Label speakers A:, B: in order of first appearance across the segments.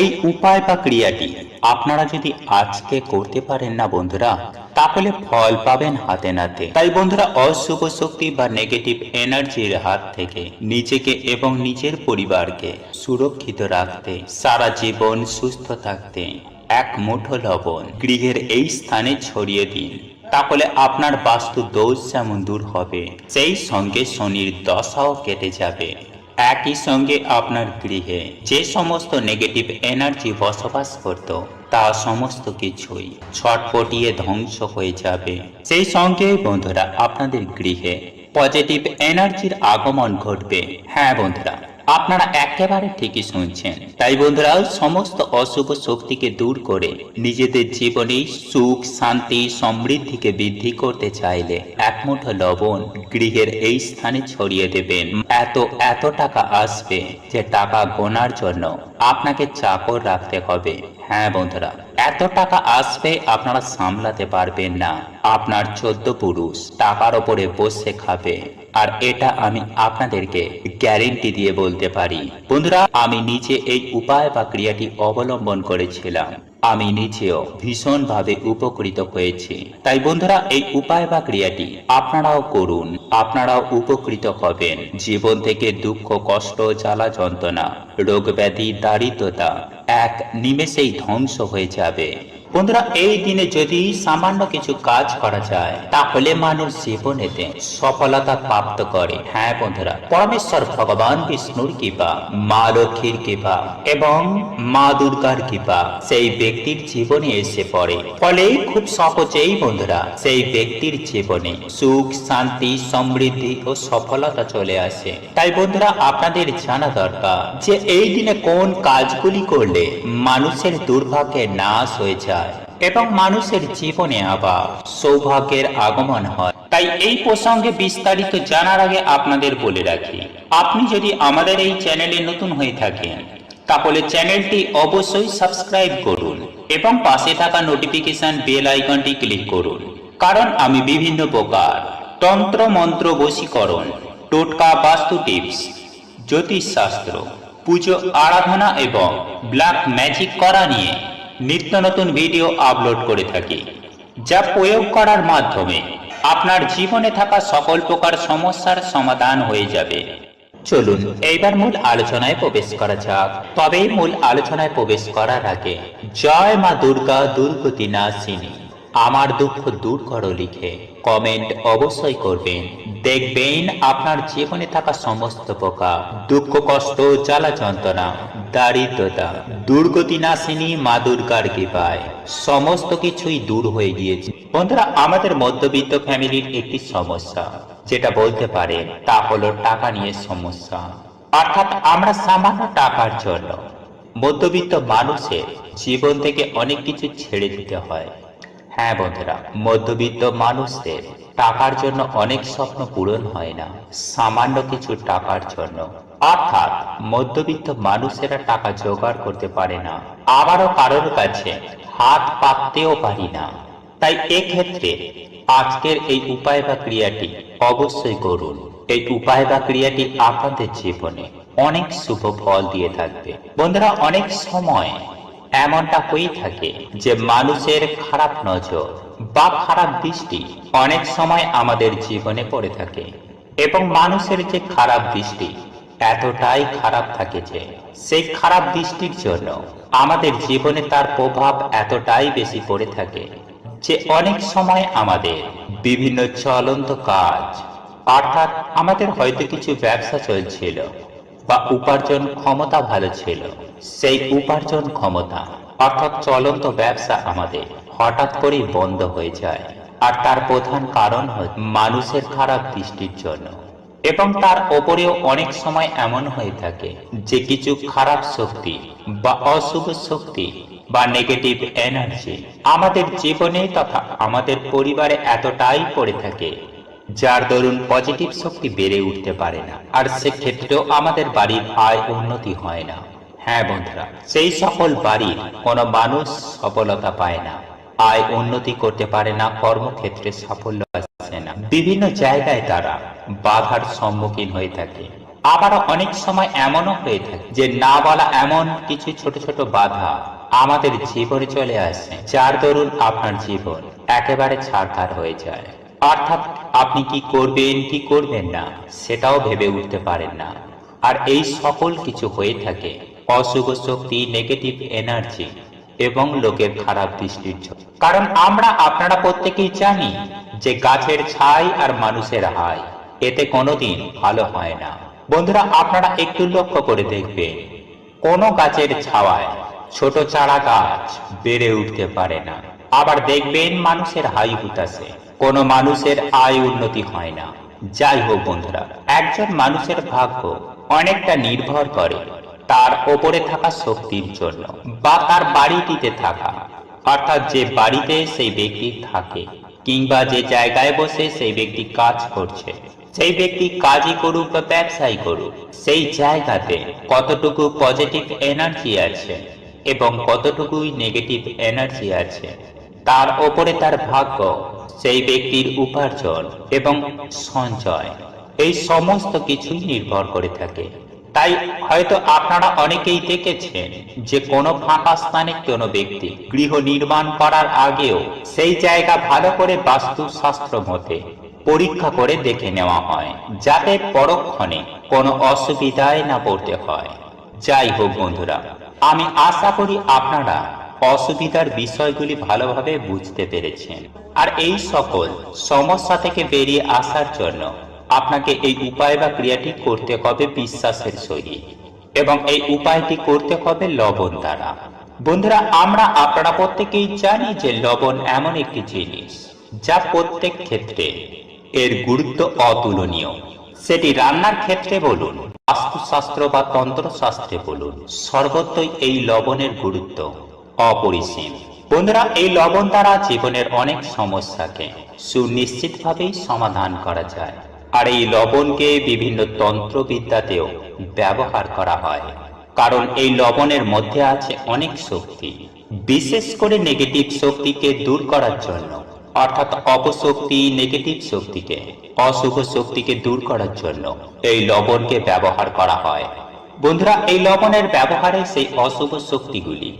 A: এই উপায় বা ক্রিয়াটি আপনারা যদি আজকে করতে পারেন না বন্ধুরা, তাহলে ফল পাবেন হাতে নাতে। তাই বন্ধুরা, অশুভ শক্তি বা নেগেটিভ এনার্জির হাত থেকে নিজেকে এবং নিজের পরিবারকে সুরক্ষিত রাখতে, সারা জীবন সুস্থ থাকতে এক মুঠো লবণ গৃহের এই স্থানে ছড়িয়ে দিন। তাহলে আপনার বাস্তু দোষ যেমন দূর হবে, সেই সঙ্গে শনির দশাও কেটে যাবে। একই সঙ্গে আপনার গৃহে যে সমস্ত নেগেটিভ এনার্জি বসবাস করত, তা সমস্ত কিছুই ছটপটিয়ে ধ্বংস হয়ে যাবে। সেই সঙ্গে বন্ধুরা, আপনাদের গৃহে পজিটিভ এনার্জির আগমন ঘটবে। হ্যাঁ বন্ধুরা, আপনারা একেবারে ঠিকই শুনছেন। তাই বন্ধুরা, সমস্ত অশুভ শক্তিকে দূর করে নিজেদের জীবনে সুখ, শান্তি, সমৃদ্ধিকে বৃদ্ধি করতে চাইলে এক মুঠো লবণ গৃহের এই স্থানে ছড়িয়ে দেবেন। এত টাকা আসবে যে টাকা গোনার জন্য আপনাকে চাকর রাখতে হবে। হ্যাঁ বন্ধুরা, এত টাকা আসবে আপনারা সামলাতে পারবেন না। আপনার 14 পুরুষ টাকার ওপরে বসে খাবে, আর এটা আমি আপনাদেরকে গ্যারেন্টি দিয়ে বলতে পারি। বন্ধুরা, আমি নিজে এই উপায় বা ক্রিয়াটি অবলম্বন করেছিলাম। আমি নিজেও ভীষণভাবে উপকৃত হয়েছি। তাই বন্ধুরা, এই উপায় বা ক্রিয়াটি আপনারাও করুন, আপনারাও উপকৃত হবেন। জীবন থেকে দুঃখ, কষ্ট, জ্বালা যন্ত্রণা, রোগ ব্যাধি, দারিদ্রতা এক নিমেষেই ধ্বংস হয়ে যাবে। বন্ধুরা, এই দিনে যদি সামান্য কিছু কাজ করা যায়, তাহলে মানুষ জীবনেতে সফলতা প্রাপ্ত করে। হ্যাঁ বন্ধুরা, পরমেশ্বর ভগবান বিষ্ণুর কৃপা, মা লক্ষ্মীর কৃপা এবং মা দুর্গার কৃপা সেই ব্যক্তির জীবনে এসে পড়ে। ফলে খুব সহজেই বন্ধুরা, সেই ব্যক্তির জীবনে সুখ, শান্তি, সমৃদ্ধি ও সফলতা চলে আসে। তাই বন্ধুরা, আপনাদের জানা দরকার যে এই দিনে কোন কাজগুলি করলে মানুষের দুর্ভাগ্যের নাশ হয়ে যায় এবং মানুষের জীবনে আবার সৌভাগ্যের আগমন হয়। তাই এই প্রসঙ্গে বিস্তারিত জানার আগে আপনাদের বলে রাখি, আপনি যদি আমাদের এই চ্যানেলে নতুন হয়ে থাকেন, তাহলে চ্যানেলটি অবশ্যই সাবস্ক্রাইব করুন এবং পাশে থাকা নোটিফিকেশন বেল আইকনটি ক্লিক করুন। কারণ আমি বিভিন্ন প্রকার তন্ত্র, মন্ত্র, বশীকরণ, টোটকা, বাস্তু টিপস, জ্যোতিষশাস্ত্র, পুজো, আরাধনা এবং ব্ল্যাক ম্যাজিক করা নিয়ে নিত্য নতুন ভিডিও আপলোড করে থাকি, যা প্রয়োগ করার মাধ্যমে আপনার জীবনে থাকা সকল প্রকার সমস্যার সমাধান হয়ে যাবে। চলুন এইবার মূল আলোচনায় প্রবেশ করা যাক। তবে মূল আলোচনায় প্রবেশ করার আগে জয় মা দুর্গা, দুর্গতি নাশিনী, আমার দুঃখ দূর করো লিখে কমেন্ট অবশ্যই করবেন। দেখবেন আপনার জীবনে থাকা সমস্ত প্রকার দুঃখ, কষ্ট, জ্বালা যন্ত্রণা, দারিদ্রতা, দুর্গতি নাশিনী মা দুর্গার কৃপায় সমস্ত কিছুই দূর হয়ে গিয়েছে। বন্ধুরা, আমাদের মধ্যবিত্ত ফ্যামিলির একটি সমস্যা, যেটা বলতে পারেন, তা হলো টাকা নিয়ে সমস্যা। অর্থাৎ আমরা সামান্য টাকার জন্য মধ্যবিত্ত মানুষের জীবন থেকে অনেক কিছু ছেড়ে দিতে হয়। হ্যাঁ বন্ধুরা, মধ্যবিত্ত মানুষদের টাকার জন্য অনেক স্বপ্ন পূরণ হয় না, সামান্য কিছু টাকার জন্য। অর্থাৎ মধ্যবিত্ত মানুষেরা টাকা জোগাড় করতে পারে না, আবারও কারোর কাছে হাত পাততেও পারি না। তাই এক্ষেত্রে আজকের এই উপায় বা ক্রিয়াটি অবশ্যই করুন। এই উপায় বা ক্রিয়াটি আপনাদের জীবনে অনেক শুভ ফল দিয়ে থাকবে। বন্ধুরা, অনেক সময় এমনটা হয়ে থাকে যে মানুষের খারাপ নজর বা খারাপ দৃষ্টি অনেক সময় আমাদের জীবনে পড়ে থাকে, এবং মানুষের যে খারাপ দৃষ্টি এতটাই খারাপ থাকে যে সেই খারাপ দৃষ্টির জন্য আমাদের জীবনে তার প্রভাব এতটাই বেশি পড়ে থাকে যে অনেক সময় আমাদের বিভিন্ন চলন্ত কাজ, অর্থাৎ আমাদের হয়তো কিছু ব্যবসা চলছিল বা উপার্জন ক্ষমতা ভালো ছিল, সেই উপার্জন ক্ষমতা অর্থাৎ চলন্ত ব্যবসা আমাদের হঠাৎ করেই বন্ধ হয়ে যায়। আর তার প্রধান কারণ হচ্ছে মানুষের খারাপ দৃষ্টির জন্য। এবং তার ওপরেও অনেক সময় এমন হয়ে থাকে যে কিছু খারাপ শক্তি বা অশুভ শক্তি বা নেগেটিভ এনার্জি আমাদের জীবনে তথা আমাদের পরিবারে এতটাই পড়ে থাকে, যার দরুন পজিটিভ শক্তি বেড়ে উঠতে পারে না, আর সেক্ষেত্রেও আমাদের বাড়ির আয় উন্নতি হয় না। হ্যাঁ বন্ধুরা, সেই সকল বাড়ির কোনো মানুষ সফলতা পায় না, আয় উন্নতি করতে পারে না, কর্মক্ষেত্রে সাফল্য আসে না, বিভিন্ন জায়গায় তারা বাধার সম্মুখীন হয়ে থাকে। আবারও অনেক সময় এমনও হয়ে থাকে যে না বলা এমন কিছু ছোট ছোট বাধা আমাদের জীবনে চলে আসে, যার দরুন আপনার জীবন একেবারে ছারখার হয়ে যায়। অর্থাৎ আপনি কি করবেন কি করবেন না সেটাও ভেবে উঠতে পারেন না। আর এই সকল কিছু হয়ে থাকে অশুভ শক্তি, নেগেটিভ এনার্জি এবং লোকের খারাপ দৃষ্টির জন্য। কারণ আমরা আপনারা প্রত্যেকেই জানি যে গাছের ছাই আর মানুষের হাই এতে কোনোদিন ভালো হয় না। বন্ধুরা, আপনারা একটু লক্ষ্য করে দেখবেন, কোনো গাছের ছাওয়ায় ছোট চারা গাছ বেড়ে উঠতে পারে না। আবার দেখবেন মানুষের হাই হুতাশে কোনো মানুষের আয় উন্নতি হয় না। যাই হোক বন্ধুরা, একজন মানুষের ভাগ্য অনেকটা নির্ভর করে তার ওপরে থাকা শক্তির জন্য বা তার বাড়িটিতে থাকা, অর্থাৎ যে বাড়িতে সেই ব্যক্তি থাকে কিংবা যে জায়গায় বসে সেই ব্যক্তি কাজ করছে, সেই ব্যক্তি কাজই করুক বা ব্যবসায় করুক, সেই জায়গাতে কতটুকু পজিটিভ এনার্জি আছে এবং কতটুকুই নেগেটিভ এনার্জি আছে তার ওপরে তার ভাগ্য, সেই ব্যক্তির উপার্জন এবং সঞ্চয়, এই সমস্ত কিছুই নির্ভর করে থাকে। তাই হয়তো আপনারা অনেকেই দেখেছেন যে কোনো ফাঁকা স্থানে কোনো ব্যক্তি গৃহ নির্মাণ করার আগেও সেই জায়গা ভালো করে বাস্তুশাস্ত্র মতে পরীক্ষা করে দেখে নেওয়া হয়, যাতে পরক্ষণে কোনো অসুবিধায় না পড়তে হয়। যাই হোক বন্ধুরা, আমি আশা করি আপনারা অসুবিধার বিষয়গুলি ভালোভাবে বুঝতে পেরেছেন। আর এই সকল সমস্যা থেকে বেরিয়ে আসার জন্য আপনাকে এই উপায় বা ক্রিয়াটি করতে হবে বিশ্বাসের সহিত, এবং এই উপায়টি করতে হবে লবণ দ্বারা। বন্ধুরা, আমরা আপনারা প্রত্যেকেই জানি যে লবণ এমন একটি জিনিস যা প্রত্যেক ক্ষেত্রে এর গুরুত্ব অতুলনীয়। সেটি রান্নার ক্ষেত্রে বলুন, বাস্তুশাস্ত্র বা তন্ত্রশাস্ত্রে বলুন, সর্বত্রই এই লবণের গুরুত্ব অপরিসীম। বন্ধুরা, এই লবণ দ্বারা জীবনের অনেক সমস্যাকে সুনিশ্চিতভাবেই সমাধান করা যায়। আর এই লবণকে বিভিন্ন তন্ত্রবিদ্যাতেও ব্যবহার করা হয়, কারণ এই লবণের মধ্যে আছে অনেক শক্তি। বিশেষ করে নেগেটিভ শক্তিকে দূর করার জন্য, অর্থাৎ অপশক্তি, নেগেটিভ শক্তিকে, অশুভ শক্তিকে দূর করার জন্য এই লবণকে ব্যবহার করা হয়। বন্ধুরা, এই লবণের ব্যবহারে সেই অশুভ শক্তিগুলি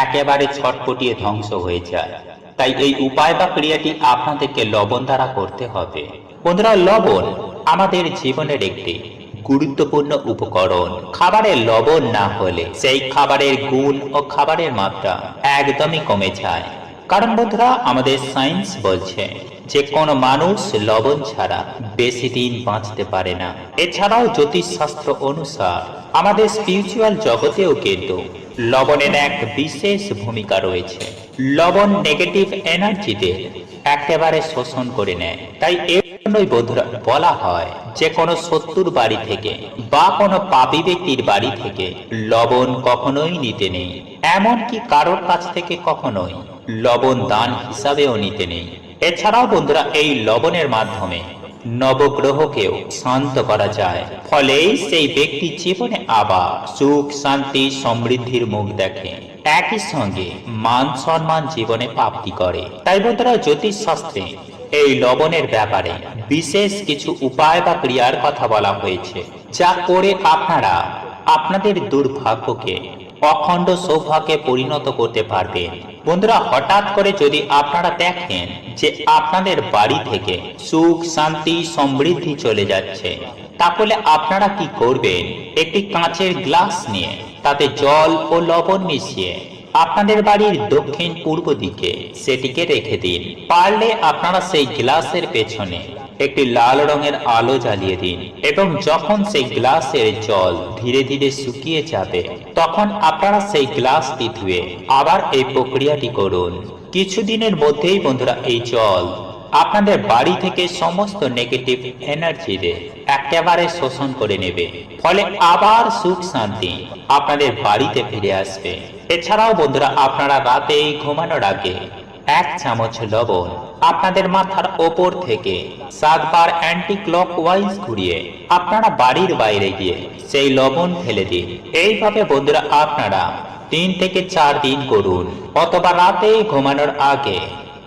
A: একেবারে ছটপটিয়ে ধ্বংস হয়ে যায়। তাই এই উপায় বা ক্রিয়াটি আপনাদেরকে লবণ দ্বারা করতে হবে। বন্ধুরা, লবণ আমাদের জীবনের একটি গুরুত্বপূর্ণ উপকরণ। খাবারে লবণ না হলে সেই খাবারের গুণ ও খাবারের মাত্রা একদমই কমে যায়। কারণ বন্ধুরা, আমাদের সায়েন্স বলছে যে কোনো মানুষ লবণ ছাড়া বেশি দিন বাঁচতে পারে না। এছাড়াও জ্যোতিষশাস্ত্র অনুসার আমাদের স্পিরিচুয়াল জগতেও কিন্তু লবণের এক বিশেষ ভূমিকা রয়েছে। লবণ নেগেটিভ এনার্জিতে একেবারে শোষণ করে নেয়। তাই এর জন্যই বন্ধুরা বলা হয় যে কোনো শত্রুর বাড়ি থেকে বা কোনো পাপী ব্যক্তির বাড়ি থেকে লবণ কখনোই নিতে নেই। এমনকি কারোর কাছ থেকে কখনোই লবণ দান হিসাবেও নিতে নেই। এছাড়াও বন্ধুরা, এই লবণের মাধ্যমে নবগ্রহকেও শান্ত করা যায়, ফলে সেই ব্যক্তি জীবনে আবার সুখ, শান্তি, সমৃদ্ধির মুখ দেখে, একই সঙ্গে মান সম্মান জীবনে প্রাপ্তি করে। তাই বন্ধুরা, জ্যোতিষ শাস্ত্রে এই লবণের ব্যাপারে বিশেষ কিছু উপায় বা ক্রিয়ার কথা বলা হয়েছে, যা করে আপনারা আপনাদের দুর্ভাগ্যকে অখণ্ড সৌভাগ্যে পরিণত করতে পারবেন। বন্ধুরা, হঠাৎ করে যদি আপনারা দেখেন যে আপনাদের বাড়ি থেকে সুখ, শান্তি, সমৃদ্ধি চলে যাচ্ছে, তাহলে আপনারা কি করবেন? একটি কাঁচের গ্লাস নিয়ে তাতে জল ও লবণ মিশিয়ে আপনাদের বাড়ির দক্ষিণ পূর্ব দিকে সেটিকে রেখে দিন। পারলে আপনারা সেই গ্লাসের পেছনে একটি লাল রঙের আলো জ্বালিয়ে দিন, এবং যখন সেই গ্লাসের জল ধীরে ধীরে শুকিয়ে যাবে, তখন আপনারা সেই গ্লাসটি ধুয়ে আবার এই প্রক্রিয়াটি করুন। কিছুদিনের মধ্যেই বন্ধুরা এই জল আপনাদের বাড়ি থেকে সমস্ত নেগেটিভ এনার্জিতে একেবারে শোষণ করে নেবে, ফলে আবার সুখ শান্তি আপনাদের বাড়িতে ফিরে আসবে। এছাড়াও বন্ধুরা, আপনারা রাতে ঘুমানোর আগে 1 চামচ লবণ আপনাদের মাথার ওপর থেকে 7 বার অ্যান্টি ক্লকওয়াইজ ঘুরিয়ে আপনারা বাড়ির বাইরে গিয়ে সেই লবণ ফেলে দিন। এইভাবে বন্ধুরা আপনারা 3 থেকে 4 দিন করুন, অথবা রাতে ঘুমানোর আগে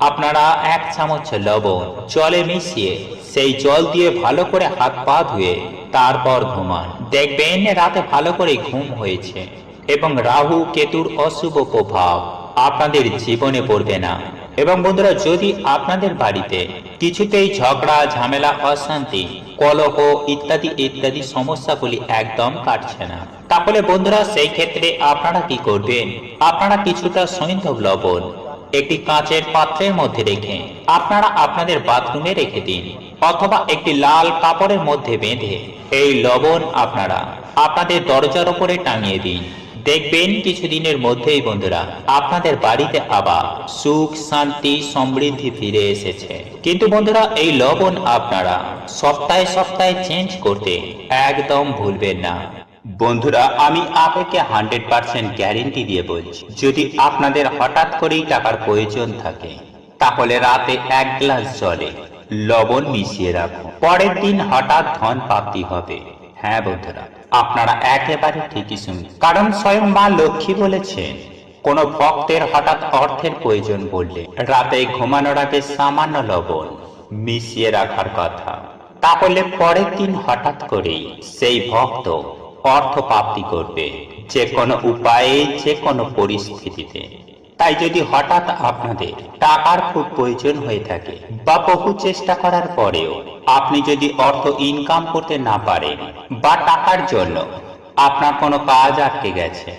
A: আপনারা 1 চামচ লবণ জলে মিশিয়ে সেই জল দিয়ে ভালো করে হাত পা ধুয়ে তারপর ঘুমান, দেখবেন রাতে ভালো করে ঘুম হয়েছে এবং রাহু কেতুর অশুভ প্রভাব আপনাদের জীবনে পড়বে না। এবং বন্ধুরা, যদি আপনাদের বাড়িতে কিছুতেই ঝগড়া ঝামেলা অশান্তি কলহ ইত্যাদি ইত্যাদি সমস্যাগুলি একদম কাটছে না, তাহলে বন্ধুরা সেই ক্ষেত্রে আপনারা কি করবেন, আপনারা কিছুটা সৈন্ধব লবণ একটি কাঁচের পাত্রের মধ্যে রেখে আপনারা আপনাদের বাথরুমে রেখে দিন, অথবা একটি লাল কাপড়ের মধ্যে বেঁধে এই লবণ আপনারা আপনাদের দরজার উপরে টাঙিয়ে দিন। দেখবেন কিছুদিনের মধ্যেই বন্ধুরা আপনাদের বাড়িতে আবার সুখ শান্তি সমৃদ্ধি ফিরে এসেছে। কিন্তু বন্ধুরা, এই লবণ আপনারা সপ্তাহে সপ্তাহে চেঞ্জ করতে একদম ভুলবেন না। বন্ধুরা, আমি আপনাকে 100% গ্যারেন্টি দিয়ে বলছি, যদি আপনাদের হঠাৎ করেই টাকার প্রয়োজন থাকে তাহলে রাতে 1 গ্লাস জলে লবণ মিশিয়ে রাখুন, পরের দিন হঠাৎ ধন প্রাপ্তি হবে। হ্যাঁ বন্ধুরা, আপনারা একেবারে ঠিকই শুনুন, কারণ স্বয়ং মা লক্ষ্মী বলেছেন, কোন ভক্তের হঠাৎ অর্থের প্রয়োজন বললে রাতে ঘুমানোর আগে সামান্য লবণ মিশিয়ে রাখার কথা, তাহলে পরের দিন হঠাৎ করেই সেই ভক্ত অর্থ প্রাপ্তি করবে, যে কোনো উপায়ে যে কোনো পরিস্থিতিতে। তাই যদি হঠাৎ আপনাদের টাকার খুব প্রয়োজন হয়ে থাকে বা বহু চেষ্টা করার পরেও আপনি যদি অর্থ ইনকাম করতে না পারেন, বা টাকার জন্য আপনার কোনো কাজ আটকে গেছে,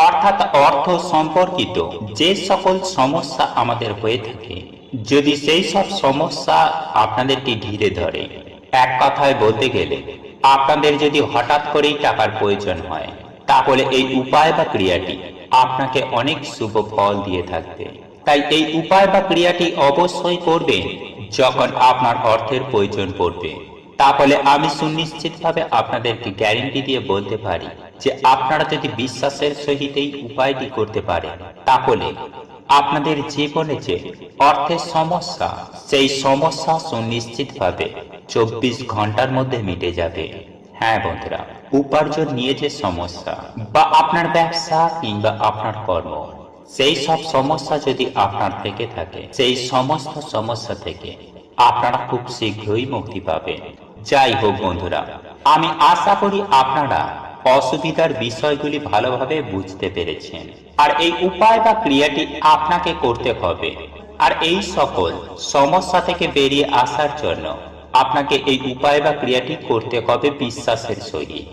A: অর্থাৎ অর্থ সম্পর্কিত যে সকল সমস্যা আমাদের হয়ে থাকে, যদি সেই সব সমস্যা আপনাদেরকে ঘিরে ধরে, এক কথায় বলতে গেলে আপনাদের যদি হঠাৎ করেই টাকার প্রয়োজন হয়, তাহলে এই উপায় বা ক্রিয়াটি আপনাকে অনেক শুভ ফল দিয়ে থাকবে। তাই এই উপায় বা ক্রিয়াটি অবশ্যই করবেন যখন আপনার অর্থের প্রয়োজন পড়বে। তাহলে আমি সুনিশ্চিতভাবে আপনাদেরকে গ্যারেন্টি দিয়ে বলতে পারি যে আপনারা যদি বিশ্বাসের সহিত এই উপায়টি করতে পারেন, তাহলে আপনাদের জীবনে যে অর্থের সমস্যা, সেই সমস্যা সুনিশ্চিতভাবে 24 ঘন্টার মধ্যে মিটে যাবে। হ্যাঁ বন্ধুরা, উপার্জন নিয়ে যে সমস্যা বা আপনার ব্যবসা কিংবা আপনার কর্ম, সেই সব সমস্যা যদি আপনার থেকে থাকে, সেই সমস্ত সমস্যা থেকে আপনারা খুব শীঘ্রই মুক্তি পাবেন। যাই হোক বন্ধুরা, আমি আশা করি আপনারা অসুবিধার বিষয়গুলি ভালোভাবে বুঝতে পেরেছেন, আর এই উপায় বা ক্রিয়াটি আপনাকে করতে হবে। আর এই সকল সমস্যা থেকে বেরিয়ে আসার জন্য আপনাকে এই উপায় বা ক্রিয়াটি করতে হবে বিশ্বাসের সহিত,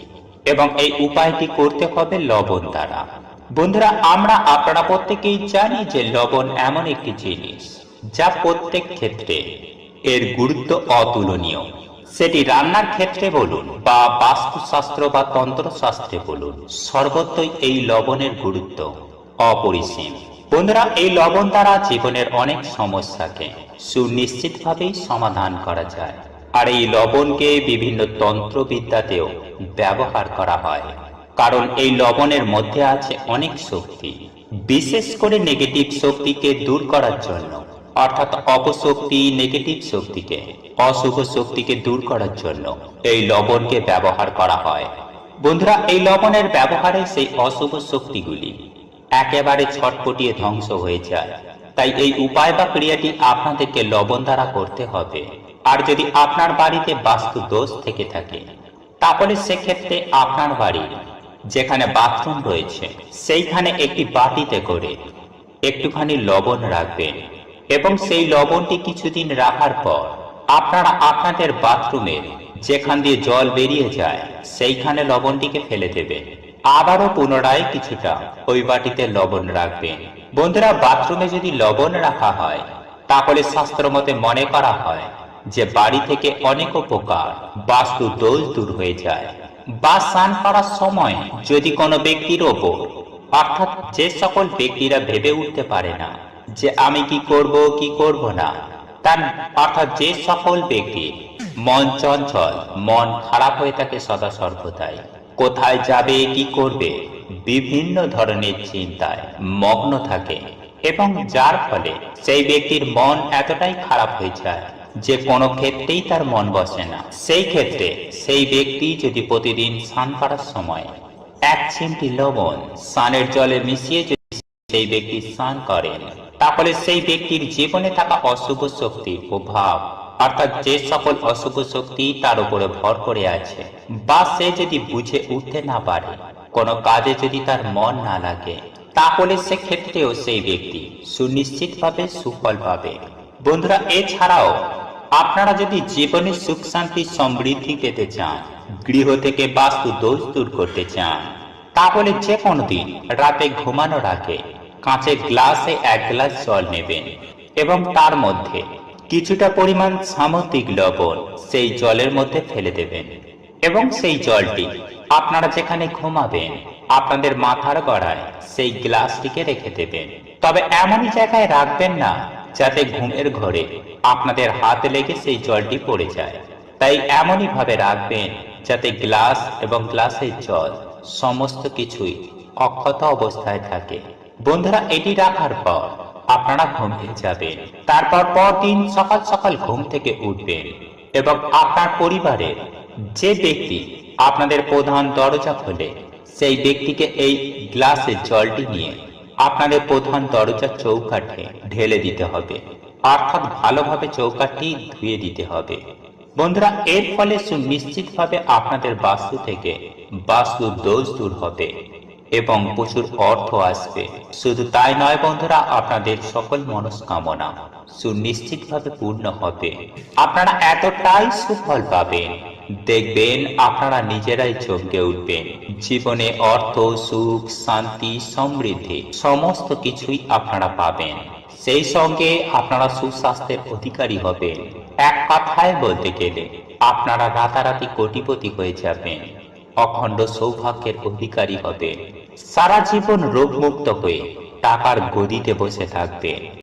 A: এবং এই উপায়টি করতে হবে লবণ দ্বারা। বন্ধুরা, আপনারা প্রত্যেকেই জানি যে লবণ এমন একটি জিনিস যা প্রত্যেক ক্ষেত্রে এর গুরুত্ব অতুলনীয়। সেটি রান্নার ক্ষেত্রে বলুন বা বাস্তুশাস্ত্র বা তন্ত্রশাস্ত্রে বলুন, সর্বত্রই এই লবণের গুরুত্ব অপরিসীম। বন্ধুরা, এই লবণ দ্বারা জীবনের অনেক সমস্যাকে সুনিশ্চিতভাবেই সমাধান করা যায়। আর এই লবণকে বিভিন্ন তন্ত্রবিদ্যাতেও ব্যবহার করা হয়, কারণ এই লবণের মধ্যে আছে অনেক শক্তি, বিশেষ করে নেগেটিভ শক্তিকে দূর করার জন্য, অর্থাৎ অপশক্তি নেগেটিভ শক্তিকে, অশুভ শক্তিকে দূর করার জন্য এই লবণকে ব্যবহার করা হয়। বন্ধুরা, এই লবণের ব্যবহারে সেই অশুভ শক্তিগুলি একেবারে ছটপটিয়ে ধ্বংস হয়ে যায়। তাই এই উপায় বা ক্রিয়াটি আপনাদেরকে লবণ দ্বারা করতে হবে। আর যদি আপনার বাড়িতে বাস্তু দোষ থেকে থাকে, তাহলে সেক্ষেত্রে আপনার বাড়ির যেখানে বাথরুম রয়েছে সেইখানে একটি বাটিতে করে একটুখানি লবণ রাখবেন, এবং সেই লবণটি কিছুদিন রাখার পর আপনারা আপনাদের বাথরুমের যেখান দিয়ে জল বেরিয়ে যায় সেইখানে লবণটিকে ফেলে দেবেন। আবারও পুনরায় কিছুটা ওই বাটিতে লবণ রাখবেন। বন্ধুরা, বাথরুমে যদি লবণ রাখা হয়, তাহলে শাস্ত্র মতে মনে করা হয় যে বাড়ি থেকে অনেক প্রকার বাস্তু দোষ দূর হয়ে যায়। বা স্নান করার সময় যদি কোনো ব্যক্তির ওপর, অর্থাৎ যে সকল ব্যক্তিরা ভেবে উঠতে পারে না যে আমি কি করব না, তার অর্থাৎ যে সকল ব্যক্তির মন চঞ্চল, মন খারাপ হয়ে থাকে সদা সর্বদাই, কোথায় যাবে কি করবে বিভিন্ন ধরনের চিন্তায় মগ্ন থাকে, এবং যার ফলে সেই ব্যক্তির মন এতটাই খারাপ হয়ে যায় যে কোনো ক্ষেত্রেই তার মন বসে না, সেই ক্ষেত্রে সেই ব্যক্তি যদি প্রতিদিন স্নান করার সময় 1 চিমটি লবণ স্নানের জলে মিশিয়ে যদি সেই ব্যক্তি স্নান করেন, তাহলে সেই ব্যক্তির জীবনে থাকা অশুভ শক্তির প্রভাব অর্থাৎ যে সকল অশুভ শক্তি তার উপরে ভর করে আছে, বা সে যদি বুঝে উঠতে না পারে, কোনো কাজে যদি তার মন না লাগে, তাহলে সেক্ষেত্রেও সেই ব্যক্তি সুনিশ্চিতভাবে সুফল পাবে। বন্ধুরা, এছাড়াও আপনারা যদি জীবনে সুখ শান্তি সমৃদ্ধি পেতে চান, গৃহ থেকে বাস্তু দোষ দূর করতে চান, তাহলে যে কোনো দিন রাতে ঘুমানোর আগে কাঁচের গ্লাসে 1 গ্লাস জল নেবেন এবং তার মধ্যে কিছুটা পরিমাণ সামুদ্রিক লবণ সেই জলের মধ্যে ফেলে দেবেন এবং সেই জলটি আপনারা যেখানে ঘুমাবেন আপনাদের মাথার গড়ায় সেই গ্লাসটিকে রেখে দেবেন। তবে এমনই জায়গায় রাখবেন না যাতে ঘুমের ঘরে আপনাদের হাতে লেগে সেই জলটি পড়ে যায়। তাই এমনই ভাবে রাখবেন যাতে গ্লাস এবং গ্লাসের জল সমস্ত কিছুই অক্ষত অবস্থায় থাকে। বন্ধুরা, এটি রাখার পর আপনারা ঘুমিয়ে যাবেন। তারপর পরদিন সকাল সকাল ঘুম থেকে উঠবেন এবং আপনার পরিবারের যে ব্যক্তি আপনাদের প্রধান দরজা খোলে সেই ব্যক্তিকে এই গ্লাসের জলটি নিয়ে আপনাদের প্রধান দরজার চৌকাঠে ঢেলে দিতে হবে, অর্থাৎ ভালোভাবে চৌকাঠটি ধুয়ে দিতে হবে। বন্ধুরা, এর ফলে সুনিশ্চিতভাবে আপনাদের বাস্তু থেকে বাস্তু দোষ দূর হবে এবং প্রচুর অর্থ আসবে। শুধু তাই নয় বন্ধুরা, আপনাদের সকল মনস্কামনা সুনিশ্চিতভাবে পূর্ণ হবে। আপনারা এতটাই সুফল পাবেন, দেখবেন আপনারা নিজেরাই চমকে উঠবেন। জীবনে অর্থ, সুখ, শান্তি, সমৃদ্ধি সমস্ত কিছুই আপনারা পাবেন। সেই সঙ্গে আপনারা সুস্বাস্থ্যের অধিকারী হবেন। এক কথায় বলতে গেলে আপনারা রাতারাতি কোটিপতি হয়ে যাবেন, অখণ্ড সৌভাগ্যের অধিকারী হবেন, সারা জীবন রোগমুক্ত হয়ে টাকার গদিতে বসে থাকবেন।